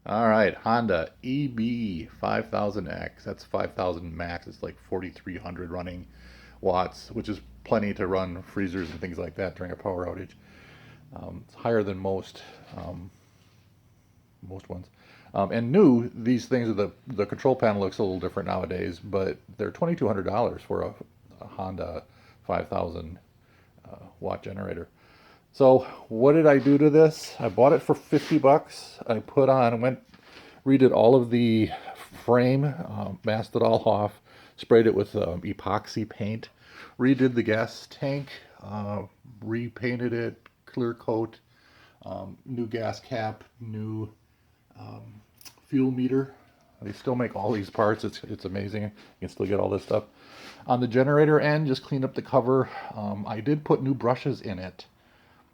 All right, Honda EB 5000X. That's 5000 max. It's like 4300 running watts, which is plenty to run freezers and things like that during a power outage. It's higher than um, most ones. And new, these things, the control panel looks a little different nowadays, but they're $2,200 for a Honda 5000 watt generator. So what did I do to this? I bought it for 50 bucks. I redid all of the frame, masked it all off, sprayed it with epoxy paint, redid the gas tank, repainted it, clear coat, new gas cap, new fuel meter. They still make all these parts. It's amazing. You can still get all this stuff. On the generator end, just cleaned up the cover. I did put new brushes in it.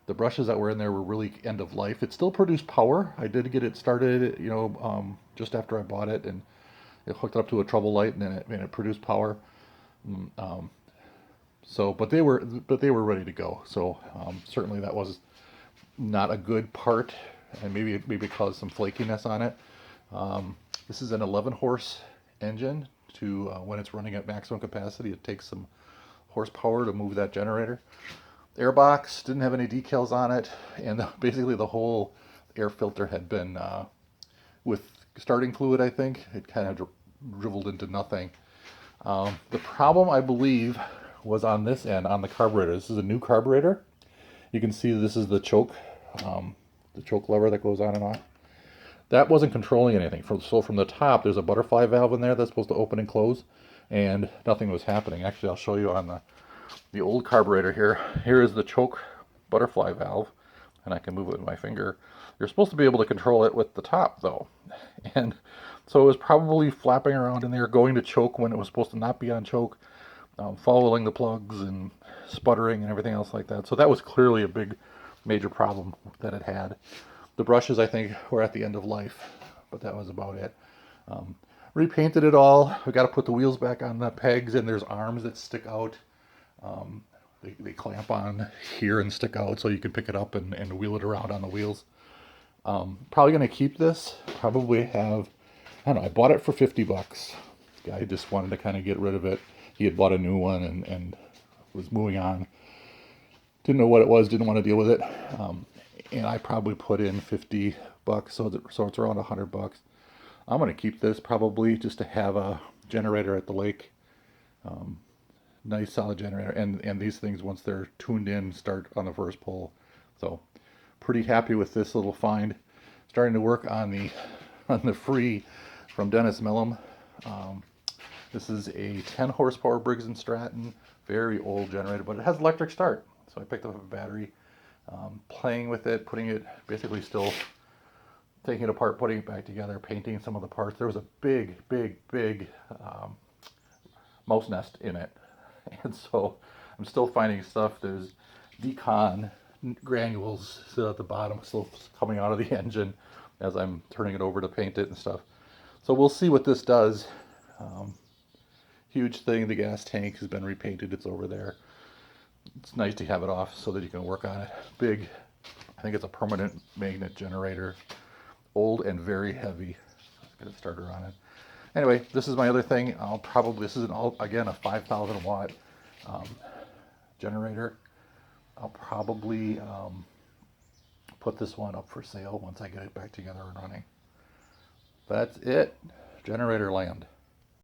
The brushes that were in there were really end of life. It still produced power. I did get it started, just after I bought it, and it hooked up to a trouble light, and then it produced power. Um, but they were ready to go. So certainly that was not a good part, and maybe caused some flakiness on it. This is an 11 horse engine. To when it's running at maximum capacity, it takes some horsepower to move that generator. Airbox didn't have any decals on it, and basically the whole air filter had been with starting fluid. I think it kind of dribbled into nothing. The problem, I believe, was on this end, on the carburetor. This is a new carburetor. You can see this is the choke lever that goes on and off. That wasn't controlling anything. So from the top, there's a butterfly valve in there that's supposed to open and close, and nothing was happening. Actually, I'll show you on the old carburetor here. Here is the choke butterfly valve, and I can move it with my finger. You're supposed to be able to control it with the top, though. And so it was probably flapping around in there, going to choke when it was supposed to not be on choke, following the plugs and sputtering and everything else like that. So that was clearly a big, major problem that it had. The brushes, I think, were at the end of life, but that was about it. Um, Repainted it all. We got to put the wheels back on the pegs, and there's arms that stick out. Um, they clamp on here and stick out, so you can pick it up and wheel it around on the wheels. Probably going to keep this. Probably have, I don't know, I bought it for 50 bucks. Guy just wanted to kind of get rid of it. He had bought a new one and was moving on. Didn't know what it was, didn't want to deal with it. And I probably put in 50 bucks, so it's around 100 bucks. I'm going to keep this probably just to have a generator at the lake. Nice solid generator, and these things, once they're tuned in, start on the first pull. So pretty happy with this little find. Starting to work on the on the free from Dennis Mellum. Um, this is a 10 horsepower Briggs & Stratton, very old generator, but it has electric start. So I picked up a battery, playing with it, putting it, basically still taking it apart, putting it back together, painting some of the parts. There was a big um, mouse nest in it. And so I'm still finding stuff. There's decon granules still at the bottom, still coming out of the engine as I'm turning it over to paint it and stuff. So we'll see what this does. Um, Huge thing. The gas tank has been repainted. It's over there. It's nice to have it off so that you can work on it. Big, I think it's a permanent magnet generator. Old and very heavy. Let's get a starter on it. Anyway, this is my other thing. This is again, a 5,000 watt um, generator. I'll probably put this one up for sale once I get it back together and running. That's it. Generator land.